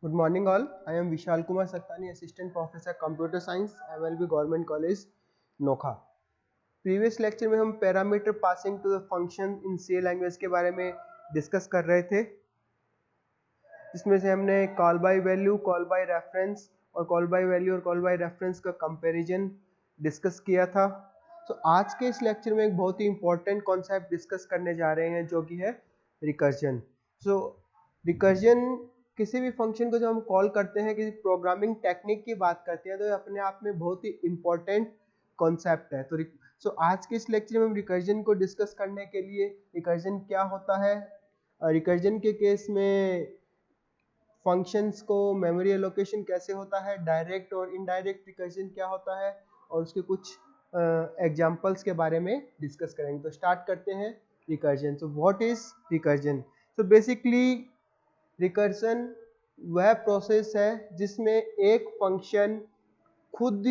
Good morning all. I am Vishal Kumar Saktani, Assistant Professor Computer Science, MLB Government College, Nokha. Previous lecture में हम parameter passing to the function in C language के बारे में discuss कर रहे थे, जिसमें से हमने call by value, call by reference और कॉल बाय वैल्यू और कॉल बाय रेफरेंस का कंपैरिजन डिस्कस किया था। तो आज के इस लेक्चर में एक बहुत ही इंपॉर्टेंट कॉन्सेप्ट डिस्कस करने जा रहे हैं, जो कि है रिकर्जन। रिकर्जन किसी भी फंक्शन को जब हम कॉल करते हैं, किसी प्रोग्रामिंग टेक्निक की बात करते हैं, तो ये अपने आप में बहुत ही इंपॉर्टेंट कॉन्सेप्ट है। तो आज के इस लेक्चर में हम रिकर्जन को डिस्कस करने के लिए रिकर्जन क्या होता है, रिकर्जन के केस में फंक्शंस को मेमोरी एलोकेशन कैसे होता है, डायरेक्ट और इनडायरेक्ट रिकर्जन क्या होता है, और उसके कुछ एग्जांपल्स के बारे में डिस्कस करेंगे। तो स्टार्ट करते हैं recursion. So what is recursion? So basically recursion वह प्रोसेस है जिसमें एक फंक्शन खुद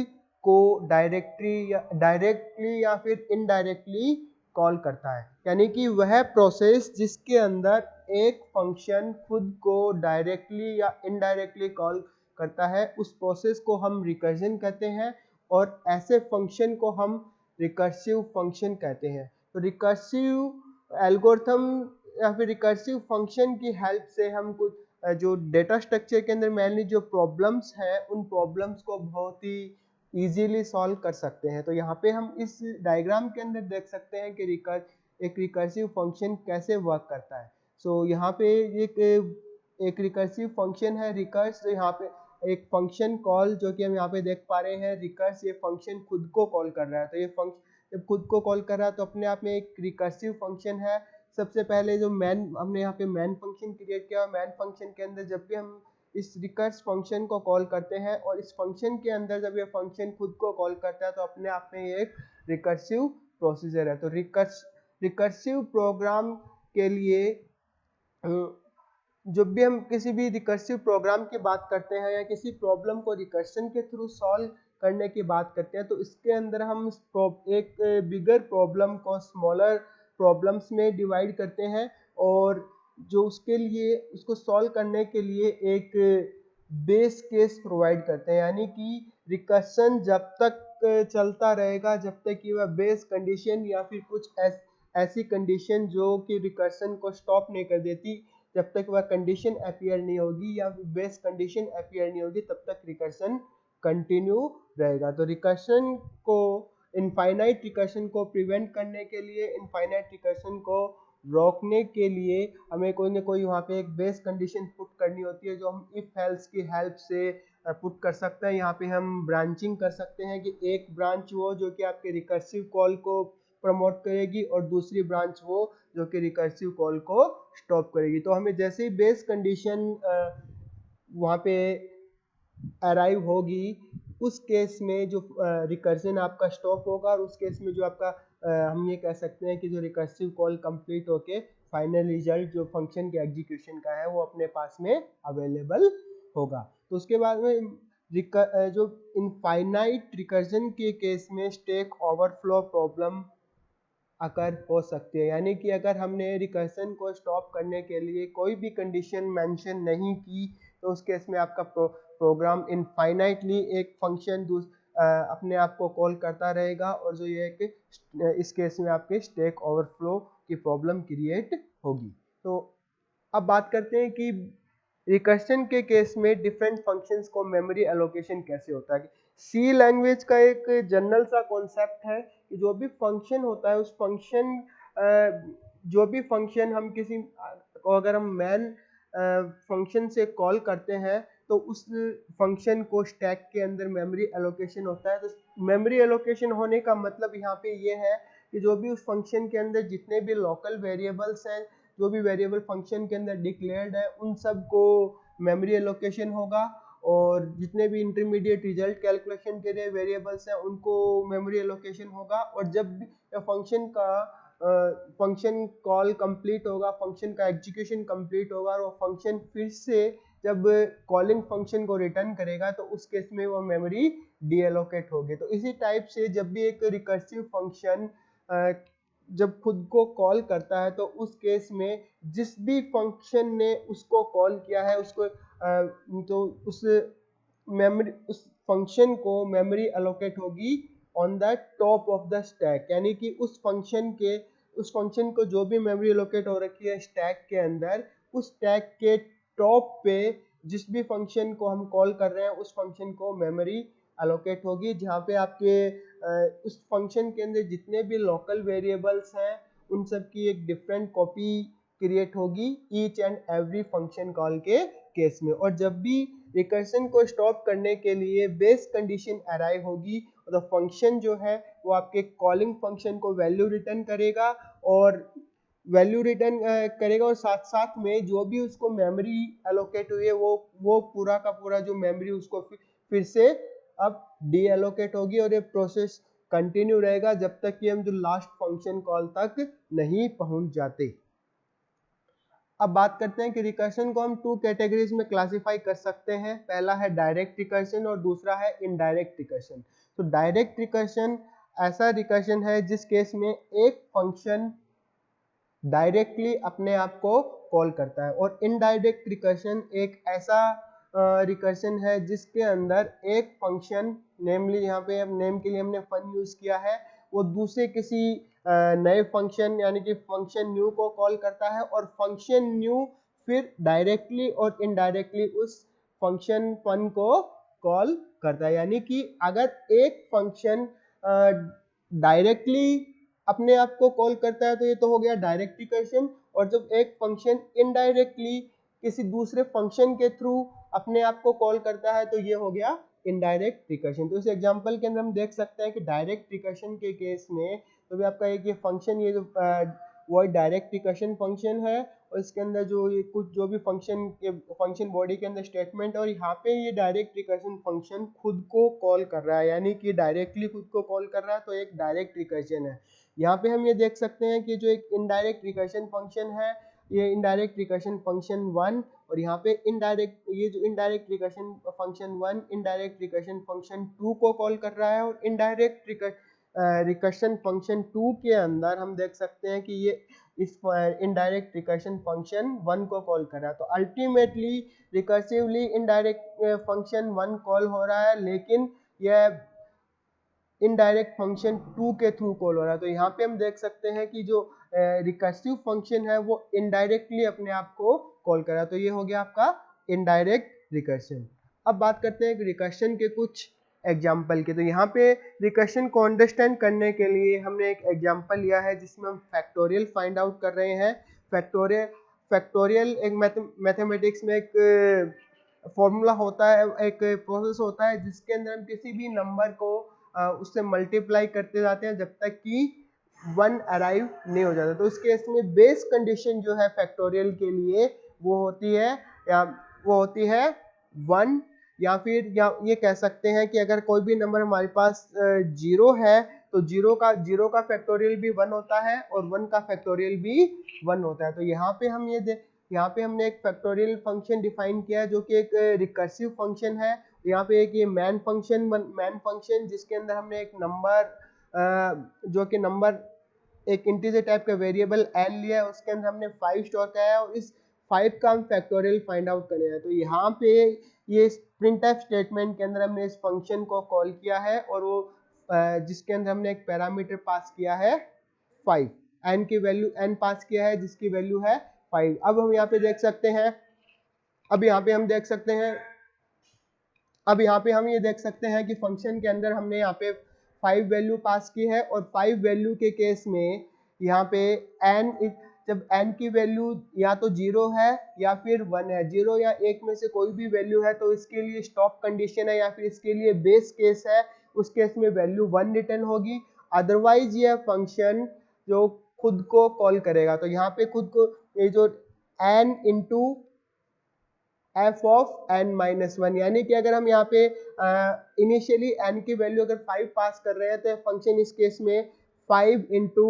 को डायरेक्टली या फिर इनडायरेक्टली कॉल करता है। यानी कि वह प्रोसेस जिसके अंदर एक फंक्शन खुद को डायरेक्टली या इनडायरेक्टली कॉल करता है, उस प्रोसेस को हम रिकर्जन कहते हैं, और ऐसे फंक्शन को हम रिकर्सिव फंक्शन कहते हैं। तो रिकर्सिव एल्गोरिथम या फिर रिकर्सिव फंक्शन की हेल्प से हम कुछ जो डेटा स्ट्रक्चर के अंदर मेनली जो प्रॉब्लम्स है, उन प्रॉब्लम्स को बहुत ही इजीली सॉल्व कर सकते हैं। तो यहाँ पे हम इस डायग्राम के अंदर देख सकते हैं कि एक रिकर्सिव फंक्शन कैसे वर्क करता है। यहाँ पे एक रिकर्सिव फंक्शन है रिकर्स। तो यहाँ पे एक फंक्शन कॉल जो कि हम यहाँ पे देख पा रहे हैं रिकर्स, ये फंक्शन खुद को कॉल कर रहा है। तो ये फंक्शन जब खुद को कॉल कर रहा है तो अपने आप में एक रिकर्सिव फंक्शन है। सबसे पहले जो हमने यहाँ पे मैन फंक्शन क्रिएट किया, मैन फंक्शन के अंदर जब भी हम इस रिकर्स फंक्शन को कॉल करते हैं और इस फंक्शन के अंदर जब ये फंक्शन खुद को कॉल करता है, तो अपने आप में ये एक रिकर्सिव प्रोसीजर है। तो रिकर्सिव प्रोग्राम के लिए जब भी हम किसी भी रिकर्सिव प्रोग्राम की बात करते हैं या किसी प्रॉब्लम को रिकर्शन के थ्रू सॉल्व करने की बात करते हैं, तो इसके अंदर हम एक बिगर प्रॉब्लम को स्मॉलर प्रॉब्लम्स में डिवाइड करते हैं, और जो उसके लिए उसको सॉल्व करने के लिए एक बेस केस प्रोवाइड करते हैं। यानी कि रिकर्शन जब तक चलता रहेगा जब तक कि वह बेस कंडीशन या फिर कुछ ऐसी कंडीशन जो कि रिकर्शन को स्टॉप नहीं कर देती, जब तक वह कंडीशन अपीयर नहीं होगी या बेस कंडीशन अपीयर नहीं होगी, तब तक रिकर्शन कंटिन्यू रहेगा। तो रिकर्शन को इनफाइनाइट रिकर्शन को प्रिवेंट करने के लिए, इनफाइनाइट रिकर्शन को रोकने के लिए हमें कोई ना कोई वहाँ पे एक बेस कंडीशन पुट करनी होती है, जो हम इफ एल्स की हेल्प से पुट कर सकते हैं। यहाँ पे हम ब्रांचिंग कर सकते हैं कि एक ब्रांच वो जो कि आपके रिकर्सिव कॉल को प्रमोट करेगी और दूसरी ब्रांच वो जो कि रिकर्सिव कॉल को स्टॉप करेगी। तो हमें जैसे ही बेस कंडीशन वहाँ पे अराइव होगी, उस केस में जो रिकर्जन आपका स्टॉप होगा, और उस केस में जो आपका हम ये कह सकते हैं कि जो रिकर्सिव कॉल कंप्लीट होके फाइनल रिजल्ट जो फंक्शन के एग्जीक्यूशन का है वो अपने पास में अवेलेबल होगा। तो उसके बाद में जो इनफाइनाइट रिकर्जन के केस में स्टैक ओवरफ्लो प्रॉब्लम अकर हो सकती है। यानी कि अगर हमने रिकर्सन को स्टॉप करने के लिए कोई भी कंडीशन मेंशन नहीं की, तो उस केस में आपका प्रोग्राम इनफाइनाइटली एक फंक्शन अपने आप को कॉल करता रहेगा, और जो ये है कि इस केस में आपके स्टैक ओवरफ्लो की प्रॉब्लम क्रिएट होगी। तो अब बात करते हैं कि रिकर्शन के केस में डिफरेंट फंक्शंस को मेमोरी एलोकेशन कैसे होता है। सी लैंग्वेज का एक जनरल सा कॉन्सेप्ट है कि जो भी फंक्शन होता है, उस फंक्शन जो भी फंक्शन हम किसी को अगर हम मैन फंक्शन से कॉल करते हैं, तो उस फंक्शन को स्टैक के अंदर मेमोरी एलोकेशन होता है। तो मेमोरी एलोकेशन होने का मतलब यहाँ पे ये है कि जो भी उस फंक्शन के अंदर जितने भी लोकल वेरिएबल्स हैं, जो भी वेरिएबल फंक्शन के अंदर डिक्लेयर्ड है, उन सब को मेमोरी एलोकेशन होगा, और जितने भी इंटरमीडिएट रिजल्ट कैलकुलेशन के लिए वेरिएबल्स हैं उनको मेमोरी एलोकेशन होगा। और जब भी फंक्शन कॉल कंप्लीट होगा, फंक्शन का एग्जीक्यूशन कंप्लीट होगा, और वो फंक्शन फिर से जब कॉलिंग फंक्शन को रिटर्न करेगा, तो उस केस में वो मेमोरी डीएलोकेट होगी। तो इसी टाइप से जब भी एक रिकर्सिव फंक्शन जब खुद को कॉल करता है, तो उस केस में जिस भी फंक्शन ने उसको कॉल किया है, उसको तो उस फंक्शन को मेमोरी एलोकेट होगी on the top of the stack, यानी कि उस फंक्शन को जो भी मेमोरी एलोकेट हो रखी है स्टैक के अंदर, उस स्टैक के टॉप पे जिस भी फंक्शन को हम कॉल कर रहे हैं उस फंक्शन को मेमोरी एलोकेट होगी, जहाँ पे आपके उस फंक्शन के अंदर जितने भी लोकल वेरिएबल्स हैं उन सब की एक डिफरेंट कॉपी क्रिएट होगी each and every function call के केस में। और जब भी रिकर्शन को स्टॉप करने के लिए बेस कंडीशन अराइव होगी तो फंक्शन जो है वो आपके कॉलिंग फंक्शन को वैल्यू रिटर्न करेगा और साथ साथ में जो भी उसको मेमोरी एलोकेट हुई है वो पूरा का पूरा जो मेमोरी उसको फिर से अब डी एलोकेट होगी और ये प्रोसेस कंटिन्यू रहेगा जब तक कि हम जो लास्ट फंक्शन कॉल तक नहीं पहुंच जाते। अब बात करते हैं कि रिकर्शन को हम 2 कैटेगरीज में क्लासिफाई कर सकते हैं। पहला है डायरेक्ट रिकर्शन और दूसरा है इनडायरेक्ट रिकर्शन। तो डायरेक्ट रिकर्शन ऐसा रिकर्शन है जिस केस में एक फंक्शन डायरेक्टली अपने आप को कॉल करता है, और इनडायरेक्ट रिकर्शन एक ऐसा रिकर्शन है जिसके अंदर एक फंक्शन, नेमली यहाँ पे नेम के लिए हमने फन यूज किया है, वो दूसरे किसी नए फंक्शन यानी कि फंक्शन न्यू को कॉल करता है और फंक्शन न्यू फिर डायरेक्टली और इनडायरेक्टली उस फंक्शन फन को कॉल करता है। यानी कि अगर एक फंक्शन डायरेक्टली अपने आप को कॉल करता है तो ये तो हो गया डायरेक्ट रिकर्शन, और जब एक फंक्शन इनडायरेक्टली किसी दूसरे फंक्शन के थ्रू अपने आप को कॉल करता है तो ये हो गया इनडायरेक्ट रिकर्शन। तो इस एग्जांपल के अंदर हम देख सकते हैं कि डायरेक्ट रिकर्शन के केस में तो भी आपका एक ये फंक्शन, ये जो वो डायरेक्ट रिकर्शन फंक्शन है और इसके अंदर जो ये कुछ जो भी फंक्शन बॉडी के अंदर स्टेटमेंट है और यहाँ पे ये डायरेक्ट रिकर्शन फंक्शन खुद को कॉल कर रहा है, यानी कि डायरेक्टली खुद को कॉल कर रहा है, तो एक डायरेक्ट रिकर्शन है। यहाँ पे हम ये देख सकते हैं कि जो एक इनडायरेक्ट रिकर्शन फंक्शन है ये इनडायरेक्ट रिकर्शन फंक्शन 1, और यहाँ पे ये जो indirect recursion function 1 indirect recursion function 2 को कॉल कर रहा है, और इनडायरेक्ट रिकर्शन फंक्शन 2 के अंदर हम देख सकते हैं कि ये इस इनडायरेक्ट रिकर्शन फंक्शन 1 को कॉल कर रहा है। तो ultimately recursively indirect function 1 call हो रहा है, लेकिन यह इनडायरेक्ट फंक्शन 2 के थ्रू कॉल हो रहा है। तो यहाँ पे हम देख सकते हैं कि जो रिकर्सिव फंक्शन है वो इनडायरेक्टली अपने आप को कॉल कर रहा है, तो ये हो गया आपका इनडायरेक्ट रिकर्शन। अब बात करते हैं रिकर्शन के कुछ एग्जाम्पल के। तो यहाँ पे रिकर्शन को अंडरस्टैंड करने के लिए हमने एक एग्जाम्पल लिया है जिसमें हम फैक्टोरियल फाइंड आउट कर रहे हैं। फैक्टोरियल एक मैथमेटिक्स में एक फॉर्मूला होता है, एक प्रोसेस होता है जिसके अंदर हम किसी भी नंबर को उससे मल्टीप्लाई करते जाते हैं जब तक कि 1 अराइव नहीं हो जाता। तो इस केस में बेस कंडीशन जो है फैक्टोरियल के लिए वो होती है 1, या फिर ये कह सकते हैं कि अगर कोई भी नंबर हमारे पास 0 है तो 0 का फैक्टोरियल भी 1 होता है और 1 का फैक्टोरियल भी 1 होता है। तो यहाँ पे हमने एक फैक्टोरियल फंक्शन डिफाइन किया है जो कि एक रिकर्सिव फंक्शन है। यहाँ पे एक ये मैन फंक्शन जिसके अंदर हमने एक नंबर जो कि नंबर एक इंटीजर टाइप का वेरिएबल n लिया है, उसके अंदर हमने 5 स्टोर किया है और इस 5 का हम फैक्टोरियल फाइंड आउट करना है। तो यहाँ पे ये प्रिंटफ स्टेटमेंट के अंदर हमने इस फंक्शन को कॉल किया है और वो जिसके अंदर हमने एक पैरामीटर पास किया है 5, n की वैल्यू n पास किया है जिसकी वैल्यू है 5। अब हम यहाँ पे देख सकते हैं हम ये देख सकते हैं कि फंक्शन के अंदर हमने यहाँ पे 5 वैल्यू पास की है और 5 वैल्यू के केस में यहाँ पे जब n की वैल्यू या तो 0 है या फिर 1 है, 0 या 1 में से कोई भी वैल्यू है तो इसके लिए स्टॉप कंडीशन है या फिर इसके लिए बेस केस है, उस केस में वैल्यू 1 रिटर्न होगी। अदरवाइज यह फंक्शन जो खुद को कॉल करेगा, तो यहाँ पे खुद को ये जो n into f of n minus 1, यानी कि अगर हम यहाँ पे इनिशियली n की वैल्यू अगर 5 पास कर रहे हैं तो फंक्शन इस केस में 5 इंटू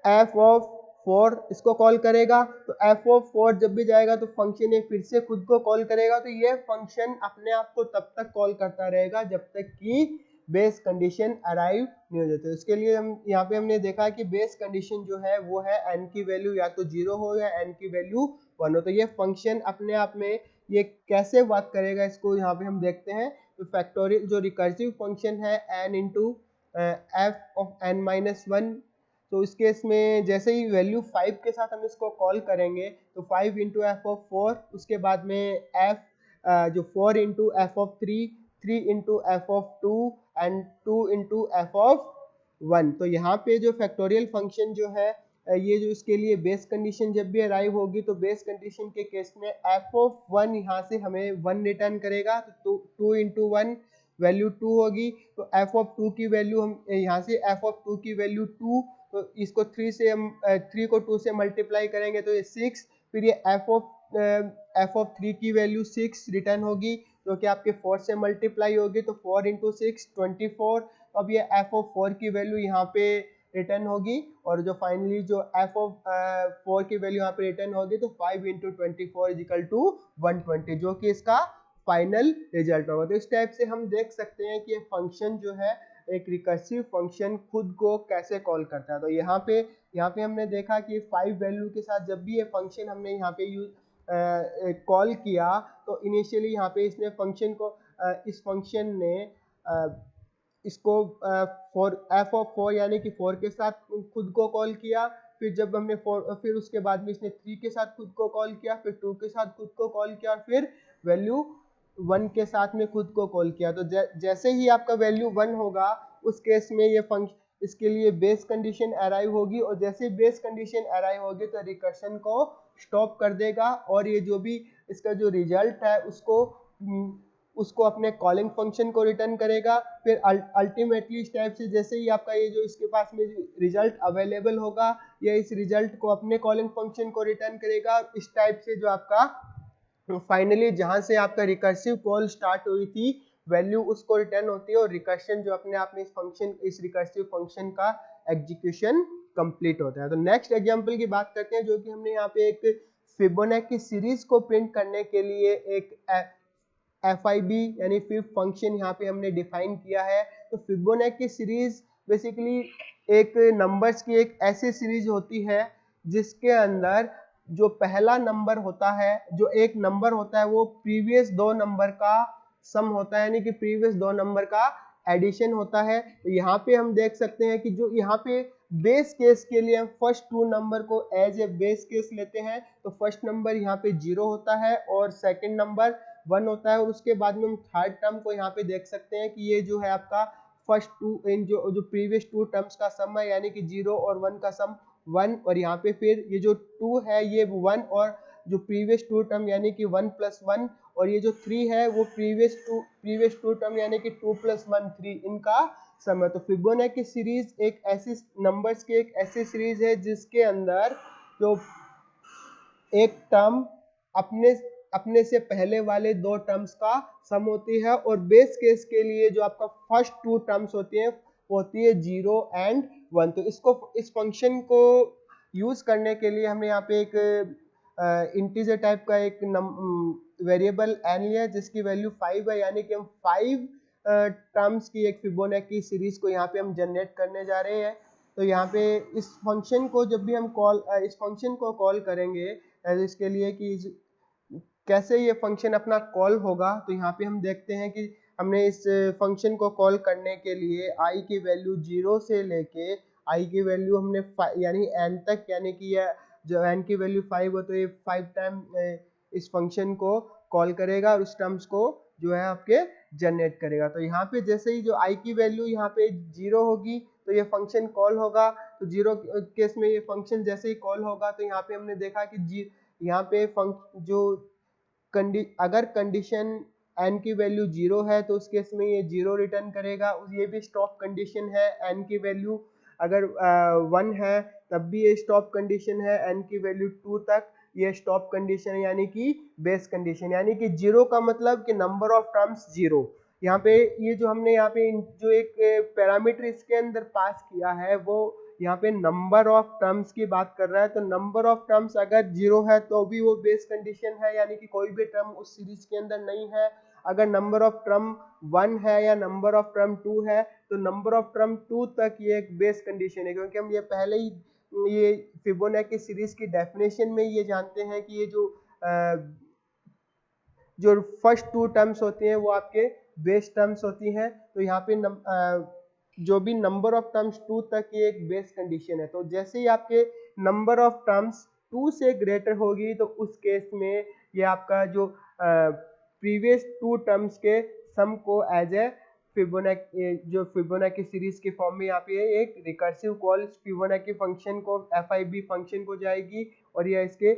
f ऑफ 4 इसको कॉल करेगा। तो f ऑफ 4 जब भी जाएगा तो फंक्शन ये फिर से खुद को कॉल करेगा। तो ये फंक्शन अपने आप को तब तक कॉल करता रहेगा जब तक कि बेस कंडीशन अराइव नहीं हो जाती। उसके लिए हम यहाँ पे हमने देखा कि बेस कंडीशन जो है वो है n की वैल्यू या तो 0 हो या n की वैल्यू 1 हो। तो ये फंक्शन अपने आप में ये कैसे वर्क करेगा, इसको यहाँ पे हम देखते हैं। तो फैक्टोरियल जो रिकर्सिव फंक्शन है n into F of n minus 1, तो इस केस में जैसे ही वैल्यू 5 के साथ हम इसको कॉल करेंगे तो 5 इंटू एफ ऑफ 4, उसके बाद में f जो 4 into F of 3, 3 into F of 2 and 2 into F of 1। तो यहाँ पे जो फैक्टोरियल फंक्शन जो है ये जो इसके लिए बेस कंडीशन जब भी अराइव होगी तो बेस कंडीशन के केस में एफ ऑफ 1 यहाँ से हमें 1 रिटर्न करेगा, तो 2 इंटू 1 वैल्यू 2 होगी। तो एफ ऑफ 2 की वैल्यू हम यहाँ से एफ ऑफ 2 की वैल्यू 2, तो इसको 3 से हम 3 को 2 से मल्टीप्लाई करेंगे तो ये 6, फिर ये एफ ऑफ 3 की वैल्यू 6 रिटर्न होगी जो कि आपके 4 से मल्टीप्लाई होगी, तो 4 इंटू 6 24। अब ये एफ ऑफ 4 की वैल्यू यहाँ पे रिटर्न होगी, और जो फाइनली जो एफ ऑफ 4 की वैल्यू यहाँ पे रिटर्न होगी तो 5 इंटू 24 इजिकल टू 120, जो कि इसका फाइनल रिजल्ट होगा। तो इस टाइप से हम देख सकते हैं कि ये फंक्शन जो है एक रिकर्सिव फंक्शन खुद को कैसे कॉल करता है। तो यहाँ पे हमने देखा कि 5 वैल्यू के साथ जब भी ये फंक्शन हमने यहाँ पे कॉल किया तो इनिशियली यहाँ पे इसने फंक्शन को इस फंक्शन ने इसको एफ ऑफ 4 यानी कि 4 के साथ खुद को कॉल किया, फिर जब हमने 4 फिर उसके बाद में इसने 3 के साथ खुद को कॉल किया, फिर 2 के साथ खुद को कॉल किया, और फिर वैल्यू 1 के साथ में खुद को कॉल किया। तो जैसे ही आपका वैल्यू 1 होगा उस केस में ये फंक्शन इसके लिए बेस कंडीशन अराइव होगी, और जैसे बेस कंडीशन अराइव होगी तो रिकर्शन को स्टॉप कर देगा, और ये जो भी इसका जो रिजल्ट है उसको अपने कॉलिंग फंक्शन को रिटर्न करेगा। फिर अल्टीमेटली इस टाइप से जैसे ही आपका ये जो इसके पास में रिजल्ट अवेलेबल होगा, ये इस रिजल्ट को अपने कॉलिंग फंक्शन को रिटर्न करेगा। इस टाइप से जो आपका फाइनली जहां से आपका रिकर्सिव कॉल स्टार्ट हुई थी वैल्यू उसको रिटर्न होती है, और रिकर्शन जो अपने आप में इस रिकर्सिव फंक्शन का एग्जीक्यूशन कंप्लीट होता है। तो नेक्स्ट एग्जांपल की बात करते हैं, जो कि हमने यहाँ पे एक फिबोनाची सीरीज को प्रिंट करने के लिए एक FIB यानी फिफ्थ फंक्शन यहाँ पे हमने डिफाइन किया है। तो फिबोनाची सीरीज बेसिकली एक नंबर्स की एक ऐसी सीरीज होती है जिसके अंदर जो पहला नंबर होता है, जो एक नंबर होता है वो प्रीवियस दो नंबर का सम होता है, यानी कि प्रीवियस दो नंबर का एडिशन होता है। तो यहाँ पे हम देख सकते हैं कि जो यहाँ पे बेस केस के लिए हम फर्स्ट टू नंबर को एज ए बेस केस लेते हैं, तो फर्स्ट नंबर यहाँ पे 0 होता है और सेकंड नंबर 1 होता है, और उसके बाद में हम थर्ड टर्म को यहाँ पे देख सकते हैं कि ये जो है आपका फर्स्ट टू इन जो प्रीवियस टू टर्म्स का सम है, यानी कि 0 और 1 का सम 1, और यहाँ पे फिर ये जो 2 है ये 1, और जो प्रीवियस टू टर्म यानी कि 1 प्लस 1, और ये जो 3 है वो प्रीवियस टू टर्म यानी कि 2 प्लस 1 3, इनका सम है। तो फिबोनाची सीरीज एक ऐसी नंबर्स की एक ऐसी सीरीज है जिसके अंदर जो एक टर्म अपने से पहले वाले दो टर्म्स का सम होती है, और बेस केस के लिए जो आपका फर्स्ट टू टर्म्स होती है वो होती है 0 एंड 1। तो इस फंक्शन को यूज करने के लिए हमने यहाँ पे एक इंटीजर टाइप का एक वेरिएबल n लिया जिसकी वैल्यू 5 है, यानी कि हम 5 टर्म्स की एक फिबोनाची सीरीज को यहाँ पे हम जनरेट करने जा रहे हैं। तो यहाँ पे इस फंक्शन को जब भी हम इस फंक्शन को कॉल करेंगे इसके लिए कि कैसे ये फंक्शन अपना कॉल होगा, तो यहाँ पे हम देखते हैं कि हमने इस फंक्शन को कॉल करने के लिए i की वैल्यू 0 से लेके i की वैल्यू हमने यानी n तक, यानी कि यह जो n की वैल्यू 5 हो तो ये 5 टाइम इस फंक्शन को कॉल करेगा और उस टर्म्स को जो है आपके जनरेट करेगा। तो यहाँ पे जैसे ही जो i की वैल्यू यहाँ पे 0 होगी तो ये फंक्शन कॉल होगा। तो 0 केस में ये फंक्शन जैसे ही कॉल होगा तो यहाँ पे हमने देखा कि यहाँ पे अगर कंडीशन n की वैल्यू 0 है तो उस केस में ये 0 रिटर्न करेगा। ये भी स्टॉप कंडीशन है। n की वैल्यू अगर 1 है तब भी ये स्टॉप कंडीशन है। n की वैल्यू 2 तक ये स्टॉप कंडीशन है, यानी कि बेस कंडीशन, यानी कि 0 का मतलब कि नंबर ऑफ टर्म्स 0। यहाँ पे ये जो हमने यहाँ पे जो एक पैरामीटर इसके अंदर पास किया है वो यहाँ पे नंबर ऑफ टर्म्स की बात कर रहा है। तो नंबर ऑफ टर्म्स अगर 0 है तो भी वो बेस कंडीशन है, यानी कि कोई भी टर्म उस सीरीज के अंदर नहीं है। अगर नंबर ऑफ टर्म 1 है या नंबर ऑफ टर्म 2 है तो नंबर ऑफ टर्म 2 तक ये एक बेस कंडीशन है, क्योंकि हम ये पहले ही ये फिबोनाची सीरीज की डेफिनेशन में ये जानते हैं कि ये जो फर्स्ट टू टर्म्स होती हैं वो आपके बेस टर्म्स होती हैं। तो यहाँ पे जो भी नंबर ऑफ टर्म्स 2 तक ये एक बेस कंडीशन है। तो जैसे ही आपके नंबर ऑफ टर्म्स 2 से ग्रेटर होगी तो उस केस में ये आपका जो प्रीवियस टू टर्म्स के सम को एज ए फिबोनाची सीरीज के फॉर्म में यहाँ पे एक रिकर्सिव कॉल फिबोनाची फंक्शन को FIB फंक्शन को जाएगी और यह इसके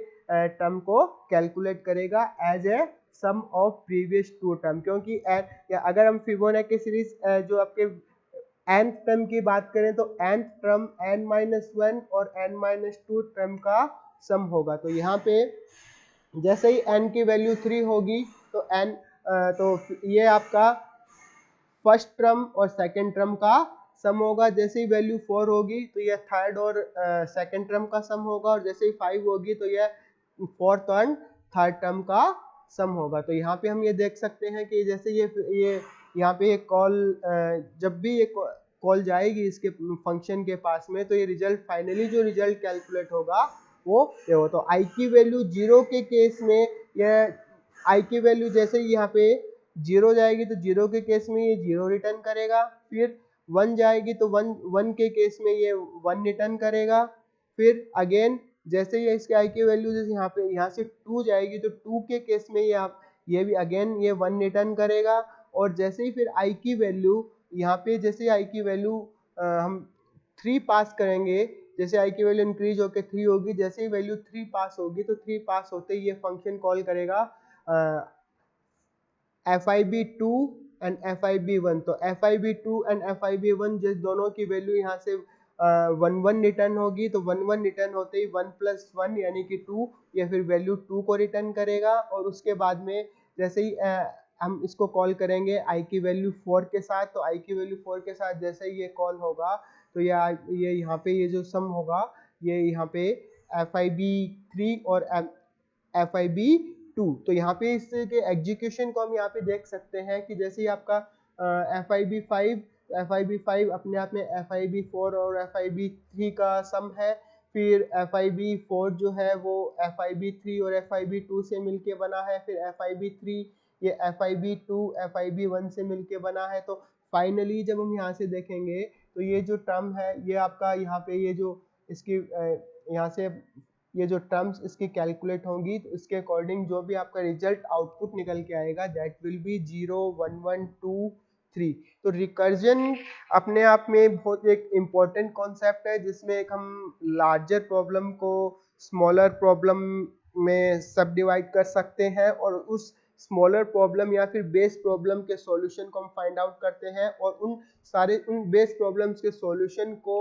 टर्म को कैलकुलेट करेगा as a sum of previous two term. क्योंकि अगर हम फिबोनाची सीरीज जो आपके nth टर्म की बात करें तो nth टर्म n-1 और n-2 टर्म का सम होगा। तो यहाँ पे जैसे ही n की वैल्यू 3 होगी तो तो ये आपका फर्स्ट टर्म और सेकंड टर्म का सम होगा। जैसे ही वैल्यू 4 होगी तो यह थर्ड और सेकंड टर्म का सम होगा और जैसे ही 5 होगी तो यह फोर्थ और थर्ड टर्म का सम होगा। तो यहाँ पे हम ये देख सकते हैं कि जैसे ये यहाँ पे एक कॉल जब भी ये कॉल जाएगी इसके फंक्शन के पास में तो ये रिजल्ट फाइनली जो रिजल्ट कैलकुलेट होगा वो ये हो। तो आई की वैल्यू 0 के केस में यह आई की वैल्यू जैसे ही यहाँ पे 0 जाएगी तो 0 के केस में ये 0 रिटर्न करेगा। फिर 1 जाएगी तो 1 के केस में ये 1 रिटर्न करेगा। फिर अगेन जैसे ही इसके आई की वैल्यू जैसे यहाँ से 2 जाएगी तो 2 के केस में ये भी अगेन ये 1 रिटर्न करेगा। और जैसे ही फिर आई की वैल्यू यहाँ पे जैसे आई की वैल्यू हम 3 पास करेंगे, जैसे आई की वैल्यू इंक्रीज होकर 3 होगी, जैसे ही वैल्यू 3 पास होगी तो 3 पास होते ही ये फंक्शन कॉल करेगा FIB2 एंड FIB1। तो FIB2 एंड FIB1 जिस दोनों की वैल्यू यहाँ से 1 रिटर्न होगी तो 1 रिटर्न होते ही 1 + 1 यानी कि 2 या फिर वैल्यू 2 को रिटर्न करेगा। और उसके बाद में जैसे ही हम इसको कॉल करेंगे आई की वैल्यू 4 के साथ, तो आई की वैल्यू 4 के साथ जैसे ही ये कॉल होगा तो ये यहाँ पे ये जो सम होगा ये यहाँ पे FIB3 और FIB2। तो यहाँ पे इसके एग्जीक्यूशन को हम यहाँ पे देख सकते हैं कि जैसे ही आपका FIB5 अपने आप में FIB4 और FIB3 का सम है। फिर FIB4 जो है वो FIB3 और FIB2 से मिलके बना है। फिर FIB3 ये FIB2 FIB1 से मिलके बना है। तो फाइनली जब हम यहाँ से देखेंगे तो ये जो टर्म है ये आपका यहाँ पे ये जो इसकी यहाँ से ये जो टर्म्स इसकी कैलकुलेट होंगी तो इसके अकॉर्डिंग जो भी आपका रिजल्ट आउटपुट निकल के आएगा दैट विल बी 0 1 1 2 3। तो रिकर्जन अपने आप में बहुत एक इम्पोर्टेंट कॉन्सेप्ट है जिसमें एक हम लार्जर प्रॉब्लम को स्मॉलर प्रॉब्लम में सब डिवाइड कर सकते हैं और उस स्मॉलर प्रॉब्लम या फिर बेस प्रॉब्लम के सॉल्यूशन को हम फाइंड आउट करते हैं और उन बेस प्रॉब्लम्स के सॉल्यूशन को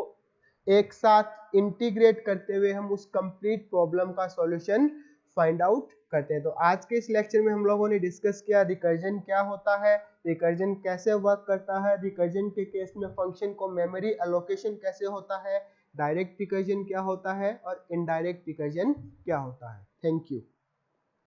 एक साथ इंटीग्रेट करते हुए हम उस कंप्लीट प्रॉब्लम का सॉल्यूशन फाइंड आउट करते हैं। तो आज के इस लेक्चर में हम लोगों ने डिस्कस किया रिकर्जन क्या होता है, रिकर्जन कैसे वर्क करता है, रिकर्जन के केस में फंक्शन को मेमोरी एलोकेशन कैसे होता है, डायरेक्ट रिकर्जन क्या होता है और इनडायरेक्ट रिकर्जन क्या होता है। Thank you.